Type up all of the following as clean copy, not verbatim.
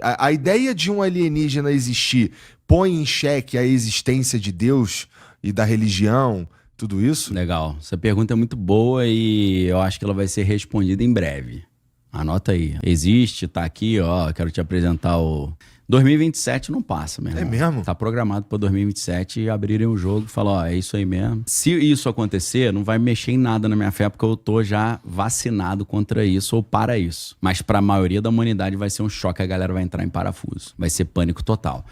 a ideia de um alienígena existir põe em xeque a existência de Deus e da religião, tudo isso? Legal. Essa pergunta é muito boa e eu acho que ela vai ser respondida em breve. Anota aí. Existe, tá aqui, ó. Quero te apresentar o... 2027 não passa, meu irmão. É mesmo? Tá programado para 2027 e abrirem o jogo e falar, ó, é isso aí mesmo. Se isso acontecer, não vai mexer em nada na minha fé, porque eu tô já vacinado contra isso ou para isso. Mas para a maioria da humanidade vai ser um choque, a galera vai entrar em parafuso. Vai ser pânico total.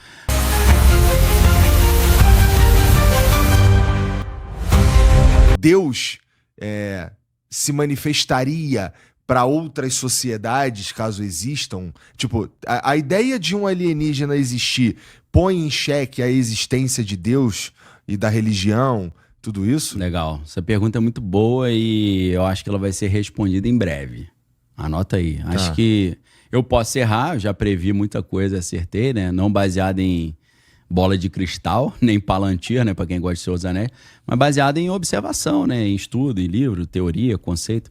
Deus se manifestaria para outras sociedades, caso existam? Tipo, a ideia de um alienígena existir põe em xeque a existência de Deus e da religião, tudo isso? Legal. Essa pergunta é muito boa e eu acho que ela vai ser respondida em breve. Anota aí. Acho que eu posso errar, eu já previ muita coisa, acertei, né? Não baseado em bola de cristal, nem Palantir, né? Para quem gosta de Senhor dos Anéis, mas baseado em observação, né? Em estudo, em livro, teoria, conceito.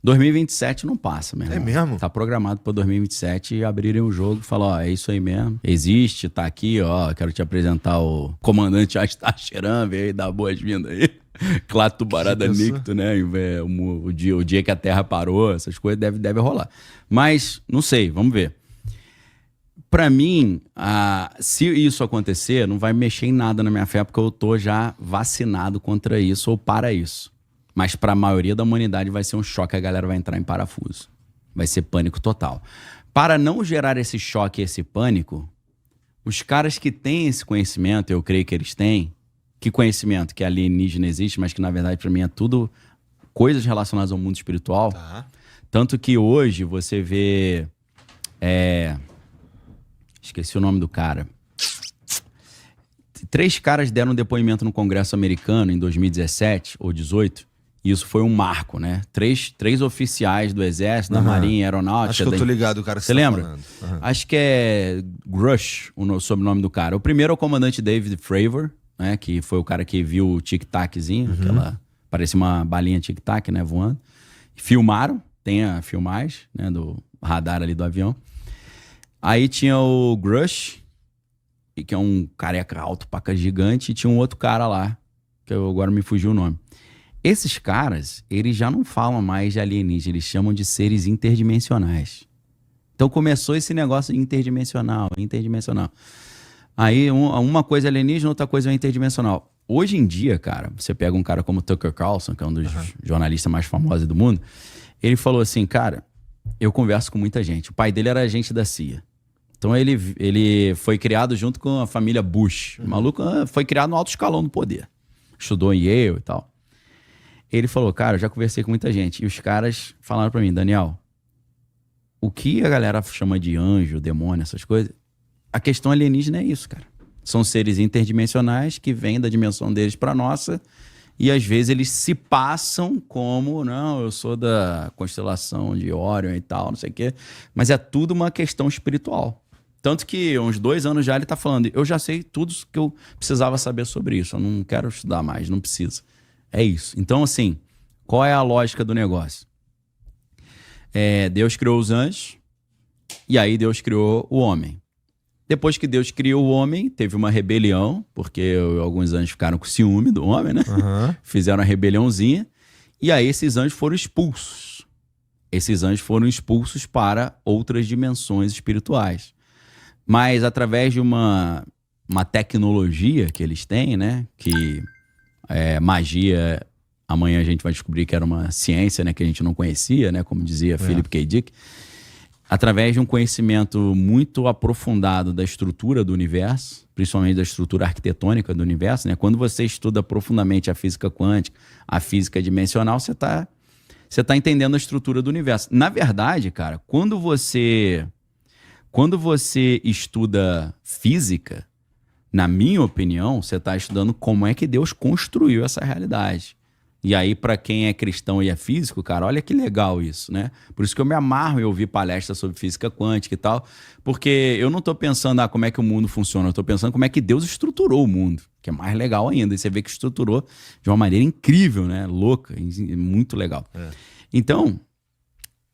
2027 não passa, meu irmão. É mesmo? Tá programado para 2027 e abrirem o jogo e falar, ó, é isso aí mesmo. Existe, tá aqui, ó. Quero te apresentar o comandante Astacheran, veio aí dar boas-vindas aí. Clato Barada Nicto, né? O dia que a Terra parou, essas coisas deve rolar. Mas, não sei, vamos ver. Para mim, se isso acontecer, não vai mexer em nada na minha fé, porque eu tô já vacinado contra isso ou para isso. Mas para a maioria da humanidade vai ser um choque, a galera vai entrar em parafuso. Vai ser pânico total. Para não gerar esse choque e esse pânico, os caras que têm esse conhecimento, eu creio que eles têm, que conhecimento que alienígena existe, mas que na verdade para mim é tudo coisas relacionadas ao mundo espiritual. Tá. Tanto que hoje você vê... Esqueci o nome do cara. 3 caras deram um depoimento no Congresso americano em 2017 ou 2018. E isso foi um marco, né? Três oficiais do Exército, da Marinha, Aeronáutica... Acho que eu tô ligado o cara que você lembra? Uhum. Acho que é Grush, o sobrenome do cara. O primeiro é o comandante David Fravor, né? Que foi o cara que viu o tic-taczinho, aquela... Parecia uma balinha tic-tac, né? Voando. Filmaram, tem a filmagem, né? Do radar ali do avião. Aí tinha o Grush, que é um careca alto, paca gigante, e tinha um outro cara lá, que agora me fugiu o nome. Esses caras, eles já não falam mais de alienígena, eles chamam de seres interdimensionais. Então começou esse negócio interdimensional. Aí uma coisa é alienígena, outra coisa é interdimensional. Hoje em dia, cara, você pega um cara como Tucker Carlson, que é um dos jornalistas mais famosos do mundo, ele falou assim, cara, eu converso com muita gente. O pai dele era agente da CIA. Então ele foi criado junto com a família Bush. O maluco foi criado no alto escalão do poder. Estudou em Yale e tal. Ele falou, cara, eu já conversei com muita gente. E os caras falaram pra mim, Daniel, o que a galera chama de anjo, demônio, essas coisas, a questão alienígena é isso, cara. São seres interdimensionais que vêm da dimensão deles pra nossa e às vezes eles se passam como, não, eu sou da constelação de Órion e tal, não sei o quê. Mas é tudo uma questão espiritual. Tanto que uns 2 anos já ele tá falando, eu já sei tudo que eu precisava saber sobre isso, eu não quero estudar mais, não preciso. É isso. Então, assim, qual é a lógica do negócio? Deus criou os anjos e aí Deus criou o homem. Depois que Deus criou o homem, teve uma rebelião, porque alguns anjos ficaram com ciúme do homem, né? Fizeram a rebeliãozinha. E aí esses anjos foram expulsos. Esses anjos foram expulsos para outras dimensões espirituais. Mas através de uma tecnologia que eles têm, né? Que... magia, amanhã a gente vai descobrir que era uma ciência, né, que a gente não conhecia, né, como dizia Philip K. Dick, através de um conhecimento muito aprofundado da estrutura do universo, principalmente da estrutura arquitetônica do universo, né, quando você estuda profundamente a física quântica, a física dimensional, você tá entendendo a estrutura do universo. Na verdade, cara, quando você estuda física, na minha opinião, você está estudando como é que Deus construiu essa realidade. E aí, para quem é cristão e é físico, cara, olha que legal isso, né? Por isso que eu me amarro em ouvir palestras sobre física quântica e tal, porque eu não estou pensando como é que o mundo funciona, eu estou pensando como é que Deus estruturou o mundo, que é mais legal ainda. E você vê que estruturou de uma maneira incrível, né? Louca, muito legal. Então,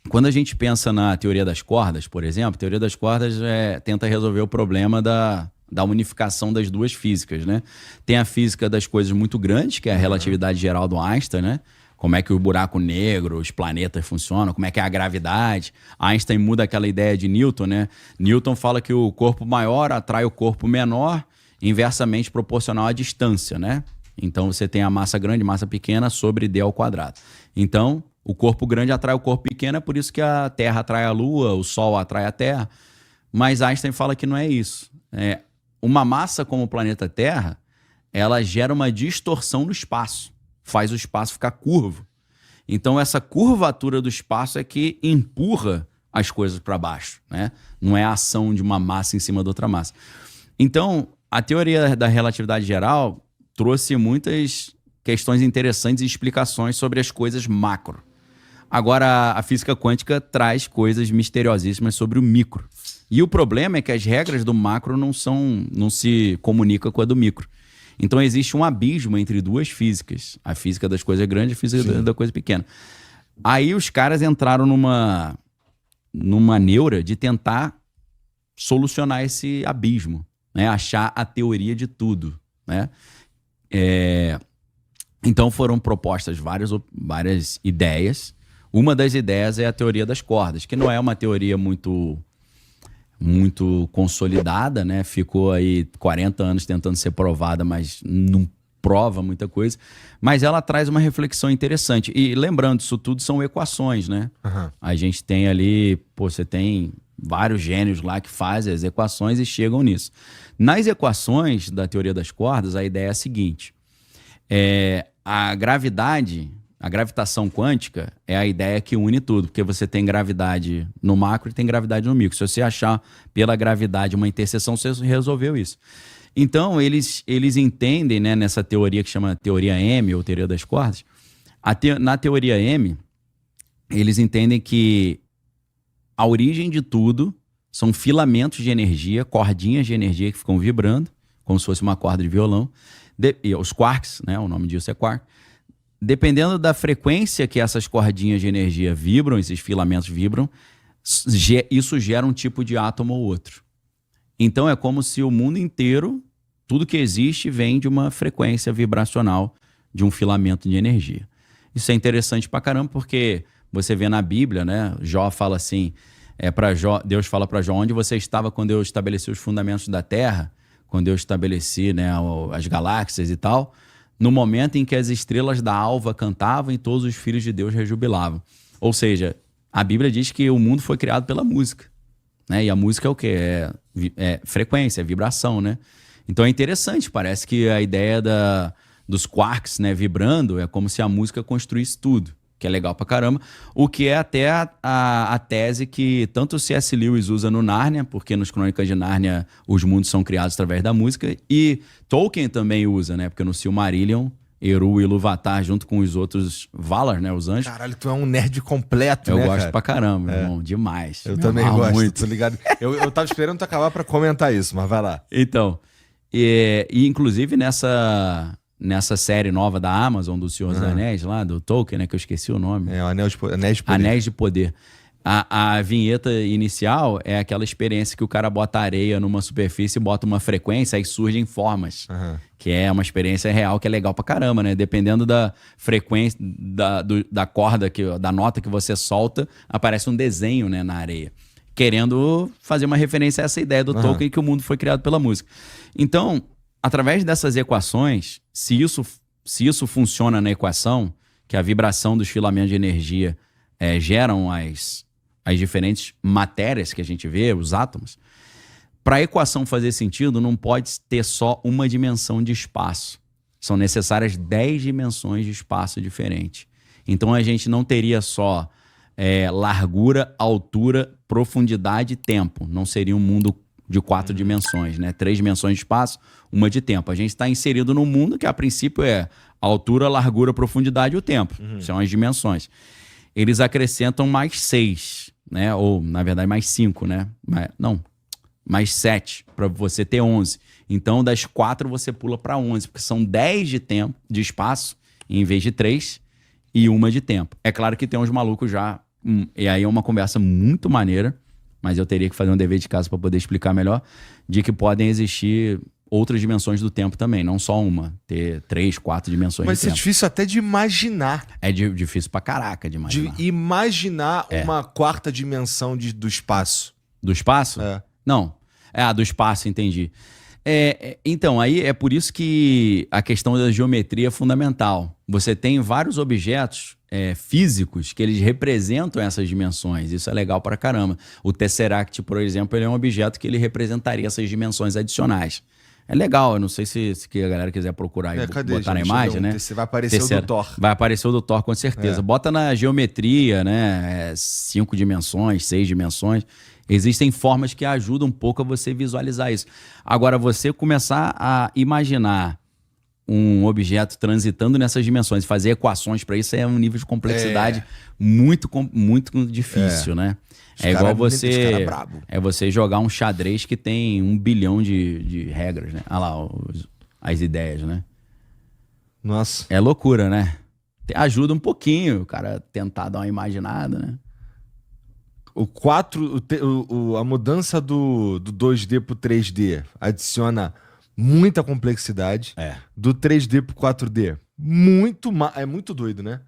quando a gente pensa na teoria das cordas, por exemplo, a teoria das cordas tenta resolver o problema da unificação das duas físicas, né? Tem a física das coisas muito grandes, que é a relatividade geral do Einstein, né? Como é que o buraco negro, os planetas funcionam, como é que é a gravidade. Einstein muda aquela ideia de Newton, né? Newton fala que o corpo maior atrai o corpo menor, inversamente proporcional à distância, né? Então você tem a massa grande, massa pequena sobre d ao quadrado. Então, o corpo grande atrai o corpo pequeno, é por isso que a Terra atrai a Lua, o Sol atrai a Terra. Mas Einstein fala que não é isso. Uma massa como o planeta Terra, ela gera uma distorção no espaço, faz o espaço ficar curvo. Então essa curvatura do espaço é que empurra as coisas para baixo, né? Não é a ação de uma massa em cima de outra massa. Então a teoria da relatividade geral trouxe muitas questões interessantes e explicações sobre as coisas macro. Agora a física quântica traz coisas misteriosíssimas sobre o micro. E o problema é que as regras do macro não se comunicam com a do micro. Então existe um abismo entre duas físicas. A física das coisas grandes e a física da coisa pequena. Aí os caras entraram numa neura de tentar solucionar esse abismo, né? Achar a teoria de tudo, né? Então foram propostas várias ideias. Uma das ideias é a teoria das cordas, que não é uma teoria muito consolidada, né? Ficou aí 40 anos tentando ser provada, mas não prova muita coisa. Mas ela traz uma reflexão interessante. E lembrando, isso tudo são equações, né? Uhum. A gente tem ali, você tem vários gênios lá que fazem as equações e chegam nisso. Nas equações da teoria das cordas, a ideia é a seguinte. A gravitação quântica é a ideia que une tudo, porque você tem gravidade no macro e tem gravidade no micro. Se você achar pela gravidade uma interseção, você resolveu isso. Então, eles entendem, né, nessa teoria que chama teoria M, ou teoria das cordas, na teoria M, eles entendem que a origem de tudo são filamentos de energia, cordinhas de energia que ficam vibrando, como se fosse uma corda de violão. Os quarks, né, o nome disso é quark. Dependendo da frequência que essas cordinhas de energia vibram, esses filamentos vibram, isso gera um tipo de átomo ou outro. Então é como se o mundo inteiro, tudo que existe, vem de uma frequência vibracional de um filamento de energia. Isso é interessante pra caramba, porque você vê na Bíblia, né? Jó fala assim, Deus fala para Jó: onde você estava quando eu estabeleci os fundamentos da Terra, quando eu estabeleci, né, as galáxias e tal, no momento em que as estrelas da alva cantavam e todos os filhos de Deus rejubilavam. Ou seja, a Bíblia diz que o mundo foi criado pela música, né? E a música é o quê? É frequência, é vibração, né? Então é interessante, parece que a ideia dos quarks, né, vibrando é como se a música construísse tudo, que é legal pra caramba. O que é até a tese que tanto o C.S. Lewis usa no Nárnia, porque nos Crônicas de Nárnia os mundos são criados através da música, e Tolkien também usa, né? Porque no Silmarillion, Eru e Ilúvatar, junto com os outros Valar, né, os anjos. Caralho, tu é um nerd completo, né, cara? Eu gosto pra caramba, irmão, demais. Eu também gosto, muito. Tô ligado. Eu tava esperando tu acabar pra comentar isso, mas vai lá. Então, e inclusive nessa série nova da Amazon, do Senhor dos Anéis, lá, do Tolkien, né, que eu esqueci o nome. Anéis de Poder. Anéis de Poder. A vinheta inicial é aquela experiência que o cara bota areia numa superfície, bota uma frequência e surgem formas. Que é uma experiência real que é legal pra caramba, né? Dependendo da frequência, da corda, da nota que você solta, aparece um desenho, né, na areia. Querendo fazer uma referência a essa ideia do Tolkien, que o mundo foi criado pela música. Então, através dessas equações, se isso funciona na equação, que a vibração dos filamentos de energia geram as diferentes matérias que a gente vê, os átomos, para a equação fazer sentido, não pode ter só uma dimensão de espaço. São necessárias 10 dimensões de espaço diferente. Então a gente não teria só largura, altura, profundidade e tempo. Não seria um mundo de 4 dimensões, né? 3 dimensões de espaço, uma de tempo. A gente está inserido num mundo que a princípio é altura, largura, profundidade e o tempo. São as dimensões. Eles acrescentam mais 6, né? Ou, na verdade, mais 5, né? Mais 7, para você ter 11. Então, das 4 você pula para 11, porque são 10 de tempo, de espaço, em vez de 3, e uma de tempo. É claro que tem uns malucos já e aí é uma conversa muito maneira, mas eu teria que fazer um dever de casa para poder explicar melhor, de que podem existir outras dimensões do tempo também, não só uma, ter 3, 4 dimensões Mas do tempo. é difícil até de imaginar. É difícil pra caraca de imaginar. De imaginar uma quarta dimensão do espaço. Do espaço? É. Não. Do espaço, entendi. Então, aí é por isso que a questão da geometria é fundamental. Você tem vários objetos físicos que eles representam essas dimensões. Isso é legal pra caramba. O Tesseract, por exemplo, ele é um objeto que ele representaria essas dimensões adicionais. É legal, eu não sei se a galera quiser procurar e botar na imagem, né? Vai aparecer o do Thor. Vai aparecer o do Thor, com certeza. Bota na geometria, né? 5 dimensões, 6 dimensões. Existem formas que ajudam um pouco a você visualizar isso. Agora, você começar a imaginar um objeto transitando nessas dimensões, fazer equações para isso é um nível de complexidade muito difícil, né? Igual você jogar um xadrez que tem 1 bilhão de regras, né? Olha lá as ideias, né? Nossa. É loucura, né? Ajuda um pouquinho o cara tentar dar uma imaginada, né? A mudança do 2D pro 3D adiciona muita complexidade. Do 3D pro 4D, é muito doido, né?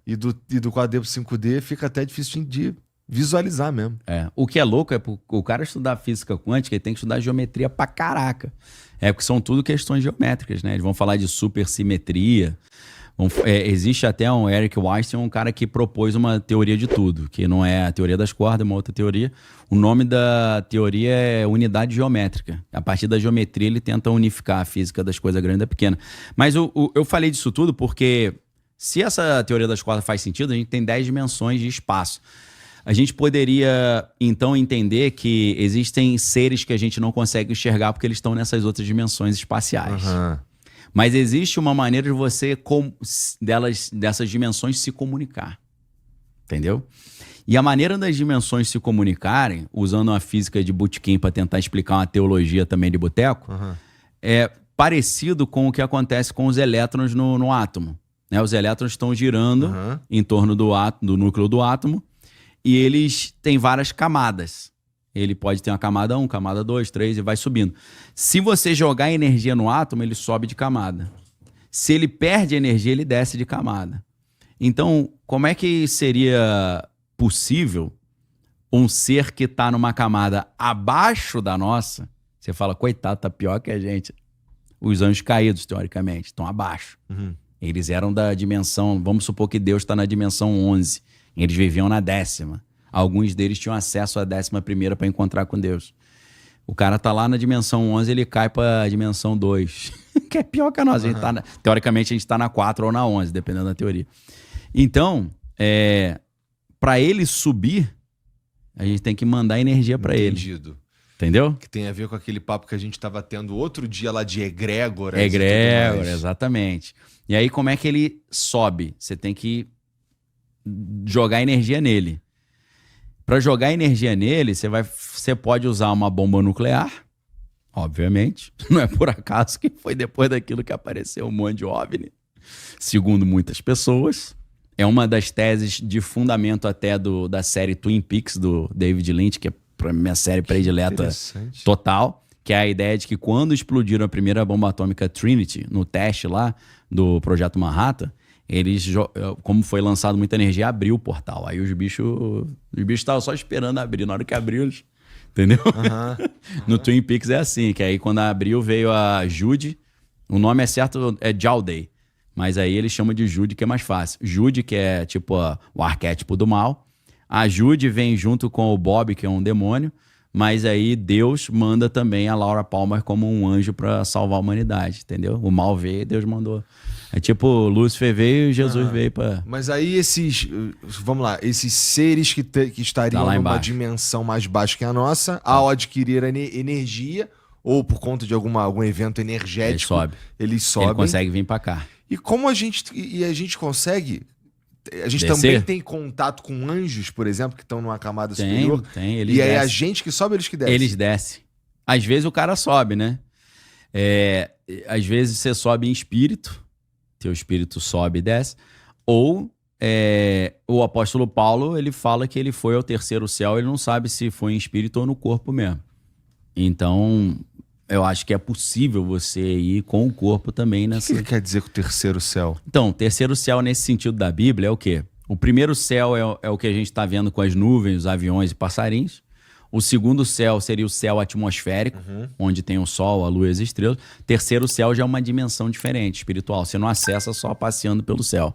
E do 4D pro 5D fica até difícil de visualizar mesmo. O que é louco é o cara estudar física quântica, ele tem que estudar geometria pra caraca. Porque são tudo questões geométricas, né? Eles vão falar de supersimetria. Existe até um Eric Weinstein, um cara que propôs uma teoria de tudo, que não é a teoria das cordas, é uma outra teoria. O nome da teoria é unidade geométrica. A partir da geometria ele tenta unificar a física das coisas grandes e pequenas. Mas eu falei disso tudo porque se essa teoria das cordas faz sentido, a gente tem 10 dimensões de espaço. A gente poderia, então, entender que existem seres que a gente não consegue enxergar porque eles estão nessas outras dimensões espaciais. Mas existe uma maneira de você, dessas dimensões, se comunicar. Entendeu? E a maneira das dimensões se comunicarem, usando a física de botequim para tentar explicar uma teologia também de boteco, é parecido com o que acontece com os elétrons no átomo. Né? Os elétrons estão girando em torno do núcleo do átomo e eles têm várias camadas. Ele pode ter uma camada 1, camada 2, 3 e vai subindo. Se você jogar energia no átomo, ele sobe de camada. Se ele perde energia, ele desce de camada. Então, como é que seria possível um ser que está numa camada abaixo da nossa? Você fala, coitado, tá pior que a gente. Os anjos caídos, teoricamente, estão abaixo. Eles eram da dimensão, vamos supor que Deus está na dimensão 11. Eles viviam na 10ª. Alguns deles tinham acesso à 11ª para encontrar com Deus. O cara tá lá na dimensão 11, ele cai para a dimensão 2, que é pior que a nossa. A gente tá teoricamente, a gente está na 4 ou na 11, dependendo da teoria. Então, para ele subir, a gente tem que mandar energia para ele. Entendido. Entendeu? Que tem a ver com aquele papo que a gente estava tendo outro dia lá de egrégora. Egrégora, exatamente. E aí, como é que ele sobe? Você tem que jogar energia nele. Para jogar energia nele, você pode usar uma bomba nuclear, obviamente. Não é por acaso que foi depois daquilo que apareceu um monte de OVNI, segundo muitas pessoas. É uma das teses de fundamento até da série Twin Peaks, do David Lynch, que é a minha série predileta total, que é a ideia de que quando explodiram a primeira bomba atômica Trinity, no teste lá do Projeto Manhattan, eles, como foi lançado muita energia, abriu o portal. Aí os bichos estavam só esperando abrir. Na hora que abriu, eles... Entendeu? No Twin Peaks é assim, que aí quando abriu veio a Judy. O nome é certo, é Jowday. Mas aí eles chamam de Judy, que é mais fácil. Judy, que é tipo o arquétipo do mal. A Judy vem junto com o Bob, que é um demônio. Mas aí Deus manda também a Laura Palmer como um anjo para salvar a humanidade, entendeu? O mal veio e Deus mandou. É tipo, Lúcifer veio e Jesus veio para... Mas aí vamos lá, esses seres que estariam numa dimensão mais baixa que a nossa, ao adquirir energia, ou por conta de algum evento energético, eles sobem. Ele consegue vir para cá. E como a gente consegue... A gente descer? Também tem contato com anjos, por exemplo, que estão numa camada superior. Tem, eles descem. E aí a gente que sobe, eles que descem. Eles descem. Às vezes o cara sobe, né? Às vezes você sobe em espírito, teu espírito sobe e desce, ou o apóstolo Paulo, ele fala que ele foi ao terceiro céu, ele não sabe se foi em espírito ou no corpo mesmo. Então, eu acho que é possível você ir com o corpo também O nessa... que ele quer dizer com o terceiro céu? Então, o terceiro céu nesse sentido da Bíblia é o quê? O primeiro céu é o que a gente está vendo com as nuvens, os aviões e passarinhos. O segundo céu seria o céu atmosférico, onde tem o sol, a lua e as estrelas. Terceiro céu já é uma dimensão diferente, espiritual. Você não acessa só passeando pelo céu.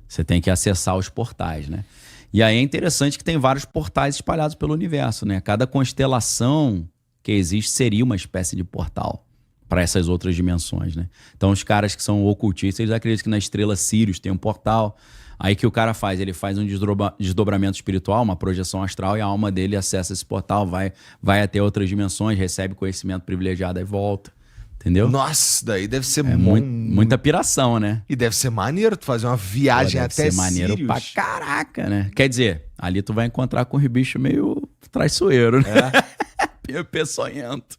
Você tem que acessar os portais, né? E aí é interessante que tem vários portais espalhados pelo universo, né? Cada constelação que existe seria uma espécie de portal para essas outras dimensões, né? Então os caras que são ocultistas, eles acreditam que na estrela Sirius tem um portal. Aí que o cara faz? Ele faz um desdobramento espiritual, uma projeção astral, e a alma dele acessa esse portal, vai até outras dimensões, recebe conhecimento privilegiado e volta. Entendeu? Nossa, isso daí deve ser muita piração, né? E deve ser maneiro tu fazer uma viagem até Deve ser maneiro Sirius. pra caraca, né? Quer dizer, ali tu vai encontrar com os bichos meio traiçoeiro, né? Peçonhento.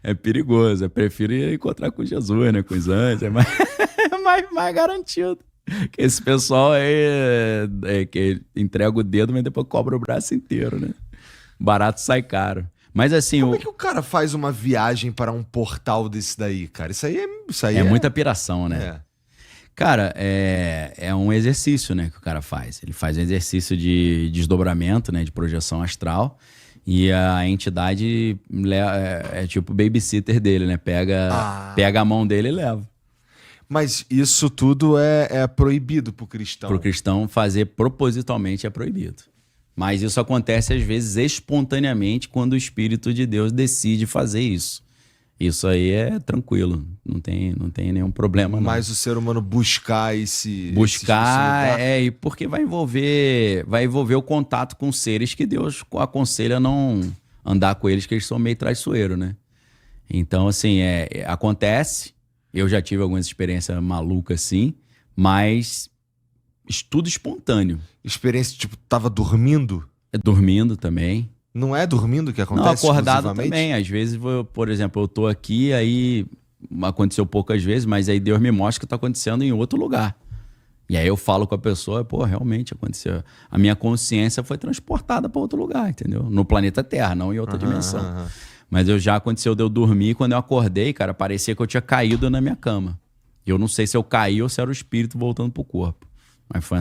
É perigoso. Eu prefiro ir encontrar com Jesus, né? Com os anjos. É mais garantido. Que esse pessoal que entrega o dedo, mas depois cobra o braço inteiro, né? Barato sai caro. Mas assim... Como é que o cara faz uma viagem para um portal desse daí, cara? Isso aí é muita piração, né? É. Cara, é um exercício, né, que o cara faz. Ele faz um exercício de desdobramento, né, de projeção astral. E a entidade é tipo babysitter dele, né? Pega a mão dele e leva. Mas isso tudo é proibido pro cristão. Pro cristão fazer propositalmente é proibido. Mas isso acontece às vezes espontaneamente quando o Espírito de Deus decide fazer isso. Isso aí é tranquilo, não tem nenhum problema não. Mas o ser humano buscar esse lugar, e porque vai envolver o contato com seres que Deus aconselha não andar com eles, que eles são meio traiçoeiros, né? Então, assim, acontece. Eu já tive algumas experiências malucas assim, mas tudo espontâneo. Experiência, tipo, tava dormindo? Dormindo também. Não é dormindo que acontece? Não, acordado também. Às vezes, por exemplo, eu tô aqui, aí aconteceu poucas vezes, mas aí Deus me mostra que tá acontecendo em outro lugar. E aí eu falo com a pessoa, pô, realmente aconteceu. A minha consciência foi transportada para outro lugar, entendeu? No planeta Terra, não em outra dimensão. Mas já aconteceu de eu dormir, quando eu acordei, cara, parecia que eu tinha caído na minha cama. Eu não sei se eu caí ou se era o espírito voltando pro corpo. Mas foi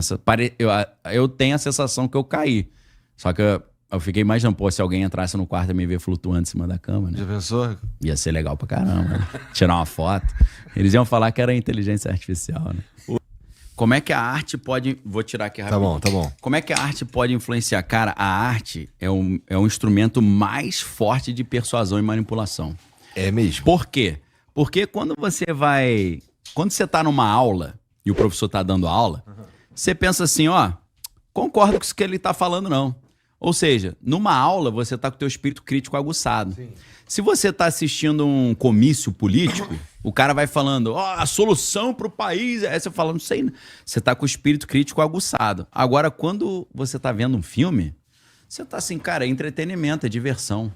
eu tenho a sensação que eu caí. Só que eu fiquei imaginando, pô, se alguém entrasse no quarto e me ver flutuando em cima da cama, né? Já pensou? Ia ser legal pra caramba, né? Tirar uma foto. Eles iam falar que era inteligência artificial, né? Como é que a arte pode... Vou tirar aqui rapidinho. Tá bom. Como é que a arte pode influenciar? Cara, a arte é um instrumento mais forte de persuasão e manipulação. É mesmo. Por quê? Porque quando você tá numa aula e o professor tá dando aula, você pensa assim, ó, concordo com isso que ele tá falando, não. Ou seja, numa aula você tá com o teu espírito crítico aguçado. Sim. Se você tá assistindo um comício político, o cara vai falando, ó, a solução pro país... Aí você fala, não sei, você tá com o espírito crítico aguçado. Agora, quando você tá vendo um filme, você tá assim, cara, é entretenimento, é diversão.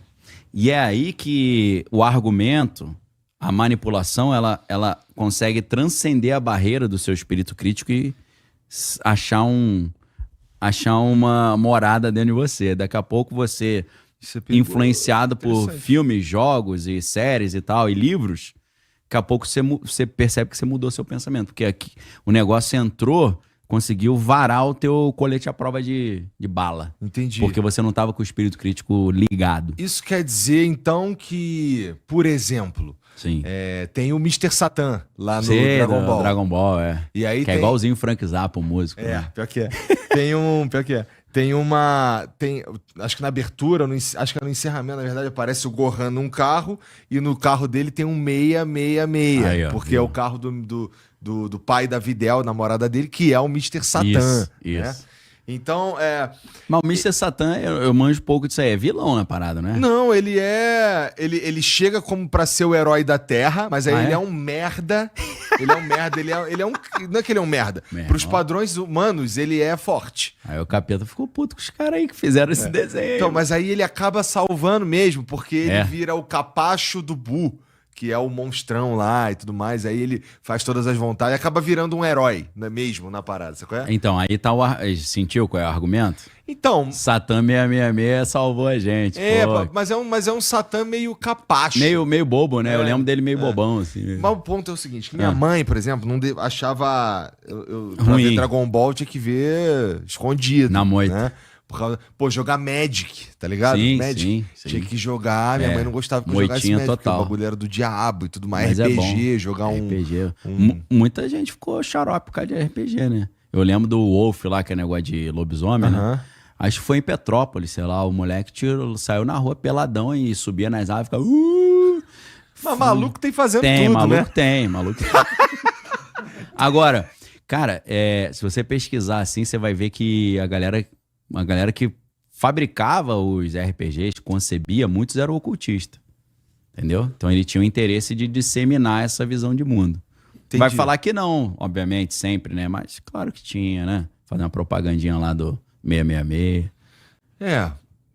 E é aí que o argumento, a manipulação, ela consegue transcender a barreira do seu espírito crítico e achar uma morada dentro de você. Daqui a pouco você, influenciado por filmes, jogos e séries e tal, e livros, daqui a pouco você percebe que você mudou seu pensamento. Porque aqui, o negócio entrou, conseguiu varar o teu colete à prova de bala. Entendi. Porque você não estava com o espírito crítico ligado. Isso quer dizer, então, que, por exemplo... Sim. Tem o Mr. Satan lá no Dragon Ball. Dragon Ball, E aí que é igualzinho o Frank Zappa, o músico. Né? Pior que é. Pior que é. Acho que na abertura, acho que no encerramento, na verdade, aparece o Gohan num carro e no carro dele tem um 666. Aí, porque é o carro do pai da Videl, namorada dele, que é o Mr. Satan. Isso. Né? Então, Mas o Mr. Satan, eu manjo pouco disso aí. É vilão na parada, né? Não, ele chega como pra ser o herói da Terra, mas aí ele é um merda. Ele é um merda, não é que ele é um merda. Pros padrões humanos, ele é forte. Aí o capeta ficou puto com os caras aí que fizeram esse desenho. Então, mas aí ele acaba salvando mesmo, porque ele vira o capacho do Buu, que é o monstrão lá e tudo mais. Aí ele faz todas as vontades e acaba virando um herói, né, mesmo, na parada, sabe qual é? Então, aí tá sentiu qual é o argumento? Então... Satã 666 salvou a gente. Pô. Mas é um Satã meio capacho. Meio bobo, né? Eu lembro dele meio bobão, assim. Mas o ponto é o seguinte, que minha mãe, por exemplo, não achava... Pra ruim. ver Dragon Ball tinha que ver escondido. Na moita. Né? Por causa, jogar Magic, tá ligado? Sim, Magic. sim. Tinha que jogar, minha mãe não gostava que eu jogasse Moitinha Magic, total. porque o bagulho era do diabo e tudo mais. Mas RPG, jogar um... RPG. Muita gente ficou xarope por causa de RPG, né? Eu lembro do Wolf lá, que é negócio de lobisomem, né? Acho que foi em Petrópolis, sei lá, o moleque saiu na rua peladão e subia nas árvores e ficava... Mas maluco tem fazendo Tem, tudo, maluco né? maluco tem. Agora, cara, se você pesquisar assim, você vai ver que a galera que fabricava os RPGs, concebia, muitos eram ocultistas. Entendeu? Então ele tinha o interesse de disseminar essa visão de mundo. Entendi. Vai falar que não, obviamente, sempre, né? Mas claro que tinha, né? Fazer uma propagandinha lá do 666.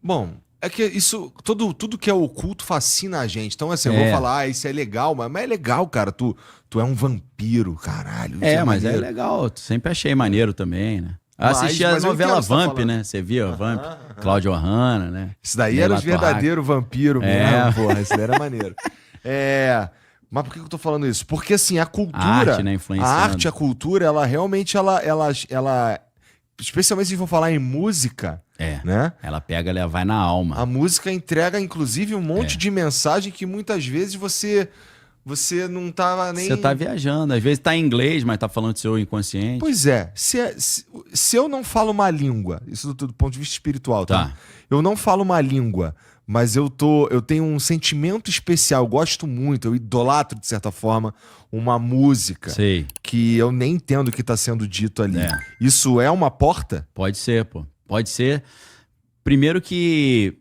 Bom, é que isso, tudo que é oculto fascina a gente. Então, assim, eu vou falar, isso é legal, mas é legal, cara. Tu é um vampiro, caralho. Mas maneiro. é legal. Sempre achei maneiro também, né? Eu assisti a mas eu novela entendo o que você tá Vamp, né? Você via a Vamp? Cláudio Hanna, né? Isso daí era os verdadeiros vampiros mesmo, porra. Isso daí era maneiro. Mas por que eu tô falando isso? Porque, assim, a cultura... A arte, né? Influenciando. A arte, a cultura, ela realmente, ela especialmente se for falar em música, né? Ela pega, ela vai na alma. A música entrega, inclusive, um monte de mensagem que muitas vezes você não tava nem... Você tá viajando. Às vezes tá em inglês, mas tá falando do seu inconsciente. Pois é. Se eu não falo uma língua, isso do ponto de vista espiritual, tá? Eu não falo uma língua, mas eu tenho um sentimento especial, eu gosto muito, eu idolatro, de certa forma, uma música que eu nem entendo o que tá sendo dito ali. Isso é uma porta? Pode ser, pô. Pode ser. Primeiro que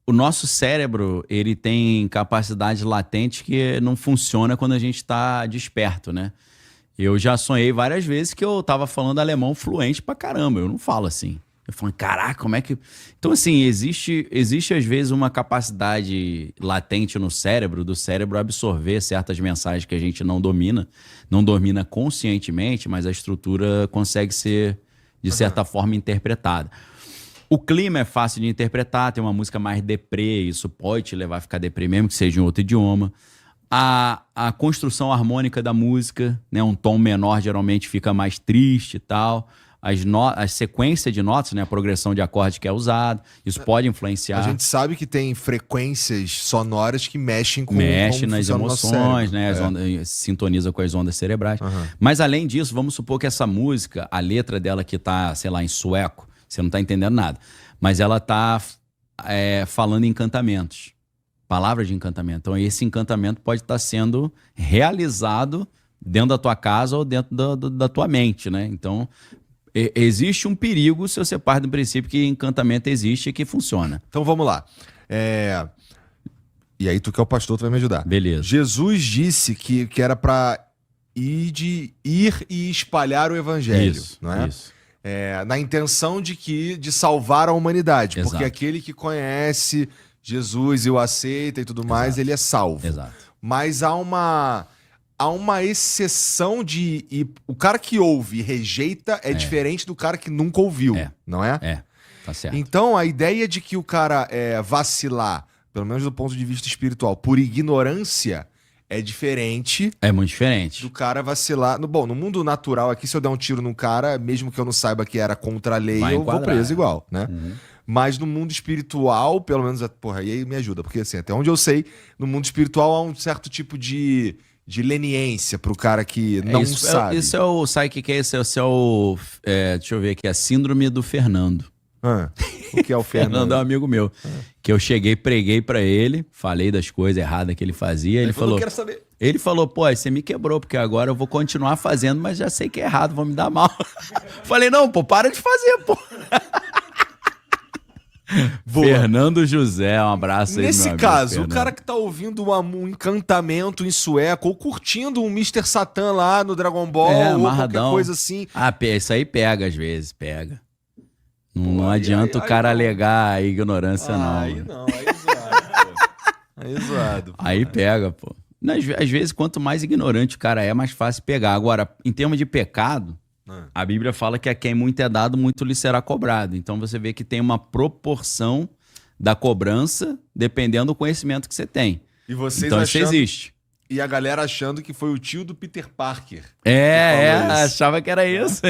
o nosso cérebro, ele tem capacidade latente que não funciona quando a gente tá desperto, né? Eu já sonhei várias vezes que eu tava falando alemão fluente pra caramba. Eu não falo assim. Eu falo, caraca, como é que... Então, assim, existe às vezes uma capacidade latente no cérebro, do cérebro absorver certas mensagens que a gente não domina conscientemente, mas a estrutura consegue ser, de certa forma, interpretada. O clima é fácil de interpretar, tem uma música mais deprê, isso pode te levar a ficar deprê, mesmo que seja em outro idioma. A construção harmônica da música, né, um tom menor geralmente fica mais triste e tal. A sequência de notas, né, a progressão de acorde que é usada, isso pode influenciar. A gente sabe que tem frequências sonoras que mexem com nas emoções, né? Sintoniza com as ondas cerebrais. Mas além disso, vamos supor que essa música, a letra dela que tá, sei lá, em sueco, você não tá entendendo nada, mas ela tá falando encantamentos, palavras de encantamento. Então esse encantamento pode estar sendo realizado dentro da tua casa ou dentro da tua mente, né? Então existe um perigo se você parte do princípio que encantamento existe e que funciona. Então vamos lá. E aí tu que é o pastor, tu vai me ajudar. Beleza. Jesus disse que era para ir e espalhar o evangelho, Isso, não é? Isso. Na intenção de salvar a humanidade. Exato. Porque aquele que conhece Jesus e o aceita e tudo mais, ele é salvo. Exato. Mas há uma exceção e o cara que ouve e rejeita é diferente do cara que nunca ouviu, não é? Tá certo. Então, a ideia de que o cara vacilar, pelo menos do ponto de vista espiritual, por ignorância, é diferente. É muito diferente. Do cara vacilar. No mundo natural aqui, se eu der um tiro num cara, mesmo que eu não saiba que era contra a lei, eu vou preso igual, né? Mas no mundo espiritual, pelo menos, porra, e aí me ajuda, porque assim, até onde eu sei, no mundo espiritual há um certo tipo de leniência pro cara que não sabe. Isso sabe o que é isso? Esse é o, deixa eu ver aqui, a síndrome do Fernando. O que é o Fernando? Fernando é um amigo meu. Que eu cheguei, preguei pra ele, falei das coisas erradas que ele fazia. Ele falou, não quero saber. Ele falou, pô, você me quebrou, porque agora eu vou continuar fazendo, mas já sei que é errado, vou me dar mal. Falei, não, pô, para de fazer, pô. Fernando José, um abraço aí. Nesse meu caso, amigo, o cara que tá ouvindo um encantamento em sueco ou curtindo um Mr. Satan lá no Dragon Ball ou amarradão. qualquer coisa assim. Isso aí pega às vezes, pega. Não adianta o cara alegar a ignorância, não. Aí zoado. Aí zoado. Aí pega, pô. Às vezes, quanto mais ignorante o cara é, mais fácil pegar. Agora, em termos de pecado, a Bíblia fala que a quem muito é dado, muito lhe será cobrado. Então você vê que tem uma proporção da cobrança dependendo do conhecimento que você tem. E vocês então isso existe. E a galera achando que foi o tio do Peter Parker. Achava que era isso.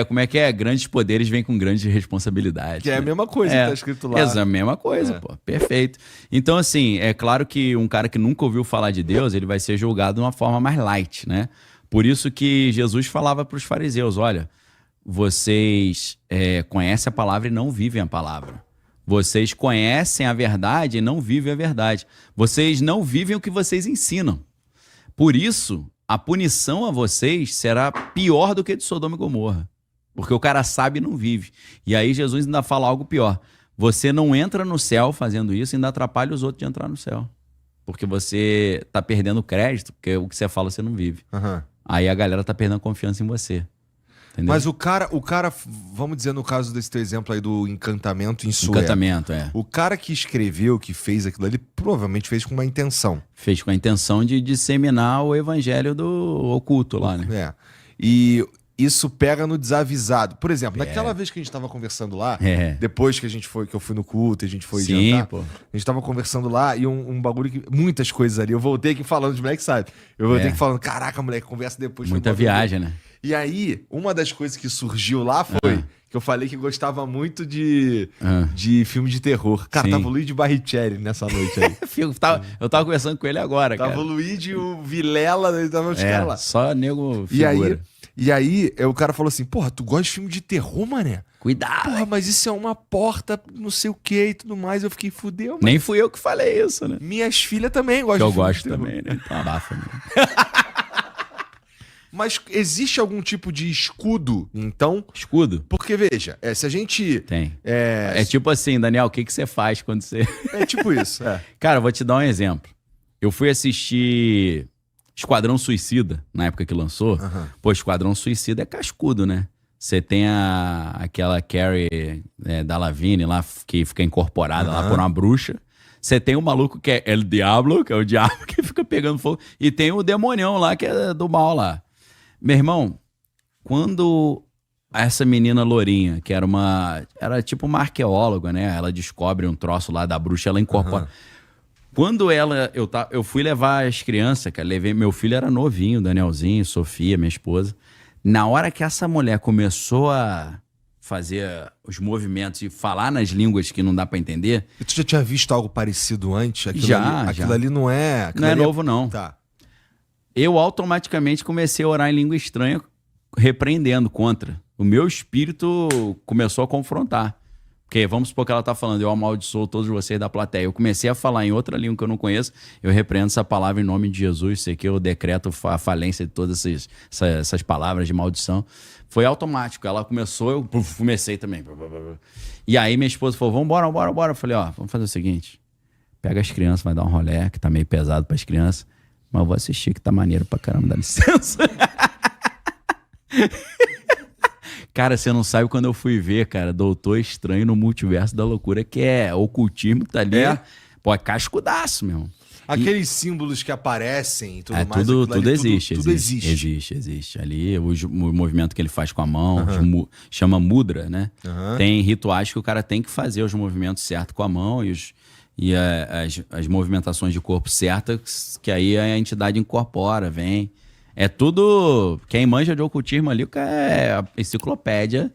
Como é que é? Grandes poderes vêm com grandes responsabilidades. Que é a mesma coisa que tá escrito lá. É a mesma coisa, pô. Perfeito. Então, assim, é claro que um cara que nunca ouviu falar de Deus, ele vai ser julgado de uma forma mais light, né? Por isso que Jesus falava para os fariseus, olha, vocês conhecem a palavra e não vivem a palavra. Vocês conhecem a verdade e não vivem a verdade. Vocês não vivem o que vocês ensinam. Por isso, a punição a vocês será pior do que de Sodoma e Gomorra. Porque o cara sabe e não vive. E aí Jesus ainda fala algo pior. Você não entra no céu fazendo isso e ainda atrapalha os outros de entrar no céu. Porque você tá perdendo crédito, porque o que você fala você não vive. Uhum. Aí a galera tá perdendo confiança em você. Entendeu? Mas o cara, vamos dizer no caso desse teu exemplo aí do encantamento em Sué. Encantamento, O cara que escreveu, que fez aquilo ali, provavelmente fez com uma intenção. Fez com a intenção de disseminar o evangelho do oculto lá, né? E isso pega no desavisado. Por exemplo, naquela vez que a gente tava conversando lá, depois que eu fui no culto, a gente foi jantar, pô. a gente tava conversando lá e um bagulho que... Muitas coisas ali. Eu voltei aqui falando, os moleques sabem. Eu voltei aqui falando, caraca, moleque, conversa depois. Muita viagem, né? E aí, uma das coisas que surgiu lá foi que eu falei que gostava muito de filme de terror. Cara, tava o Luigi Barrichelli nessa noite aí. Eu tava conversando com ele agora, cara. Tava o Luigi, o Vilela, tava os caras lá. Só nego figura. E aí, o cara falou assim, porra, tu gosta de filme de terror, mané? Cuidado. Porra, mas isso é uma porta, não sei o que e tudo mais. Eu fiquei, fudeu, mano. Nem fui eu que falei isso, né? Minhas filhas também gostam de filme de terror. Eu gosto também, né? Então abafa, né? Mas existe algum tipo de escudo, então? Escudo? Porque, veja, se a gente... Tem. É tipo assim, Daniel, o que você faz quando você... É tipo isso, Cara, eu vou te dar um exemplo. Eu fui assistir Esquadrão Suicida, na época que lançou. Pô, Esquadrão Suicida é cascudo, né? Você tem aquela Carrie Delevingne lá, que fica incorporada lá por uma bruxa. Você tem o maluco que é El Diablo, que é o diabo que fica pegando fogo. E tem o demonião lá, que é do mal lá. Meu irmão, quando essa menina lourinha, que era tipo uma arqueóloga, né? Ela descobre um troço lá da bruxa, ela incorpora. Quando eu fui levar as crianças, cara, meu filho era novinho, Danielzinho, Sofia, minha esposa. Na hora que essa mulher começou a fazer os movimentos e falar nas línguas que não dá pra entender... E tu já tinha visto algo parecido antes? Aquilo ali não é... Não é novo, não. Tá. Eu automaticamente comecei a orar em língua estranha, repreendendo contra. O meu espírito começou a confrontar. Porque vamos supor que ela tá falando, eu amaldiçoo todos vocês da plateia. Eu comecei a falar em outra língua que eu não conheço, eu repreendo essa palavra em nome de Jesus, sei que eu decreto a falência de todas essas palavras de maldição. Foi automático, ela começou, eu comecei também. E aí minha esposa falou, vambora. Eu falei, vamos fazer o seguinte, pega as crianças, vai dar um rolê, que tá meio pesado pras crianças, mas eu vou assistir que tá maneiro pra caramba, dá licença. Cara, você não sabe quando eu fui ver, cara, Doutor Estranho no Multiverso da Loucura, que é ocultismo que tá ali. Pô, é cascudaço, meu irmão. Aqueles símbolos que aparecem e tudo mais. Tudo existe. Tudo existe. Existe. Ali, o movimento que ele faz com a mão, chama mudra, né? Tem rituais que o cara tem que fazer os movimentos certos com a mão e as movimentações de corpo certas, que aí a entidade incorpora, vem. É tudo... Quem manja de ocultismo ali é a enciclopédia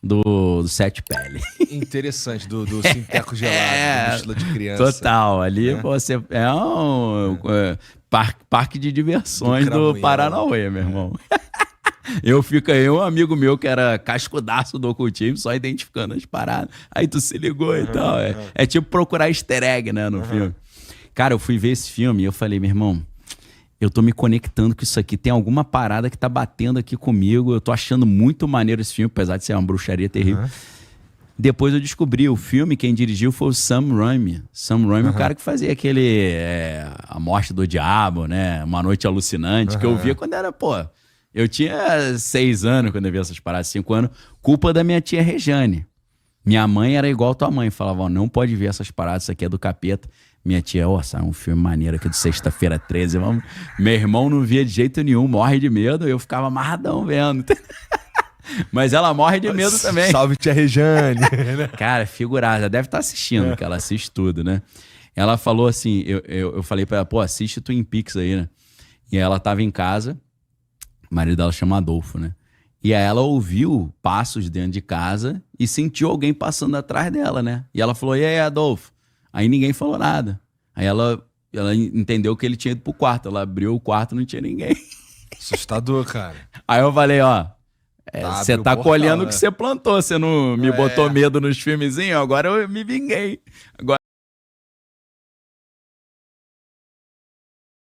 do Sete Pele. Interessante, do Sinteco Gelado, do mochila de criança. Total, ali você é um parque de diversões do Paranauê, meu irmão. Eu um amigo meu que era cascudaço do ocultismo, só identificando as paradas. Aí tu se ligou e tal. É tipo procurar easter egg, né, no filme. Cara, eu fui ver esse filme e eu falei, meu irmão, eu tô me conectando com isso aqui, tem alguma parada que tá batendo aqui comigo, eu tô achando muito maneiro esse filme, apesar de ser uma bruxaria terrível. Depois eu descobri, o filme, quem dirigiu foi o Sam Raimi. Sam Raimi é o cara que fazia aquele A Morte do Diabo, né? Uma Noite Alucinante, que eu via quando era, eu tinha 6 anos quando eu via essas paradas, 5 anos, culpa da minha tia Rejane. Minha mãe era igual a tua mãe, falava, não pode ver essas paradas, isso aqui é do capeta. Minha tia, saiu um filme maneiro aqui de sexta-feira 13. Vamos... Meu irmão não via de jeito nenhum, morre de medo. Eu ficava amarradão vendo. Mas ela morre de medo também. Salve, tia Rejane. Cara, figurada, já deve estar assistindo, que ela assiste tudo, né? Ela falou assim, eu falei pra ela, pô, assiste Twin Peaks aí, né? E ela tava em casa, o marido dela chama Adolfo, né? E aí ela ouviu passos dentro de casa e sentiu alguém passando atrás dela, né? E ela falou, e aí, Adolfo? Aí ninguém falou nada. Aí ela entendeu que ele tinha ido pro quarto. Ela abriu o quarto e não tinha ninguém. Assustador, cara. Aí eu falei, você tá colhendo o que você plantou. Você não me botou medo nos filmezinhos, agora eu me vinguei. Agora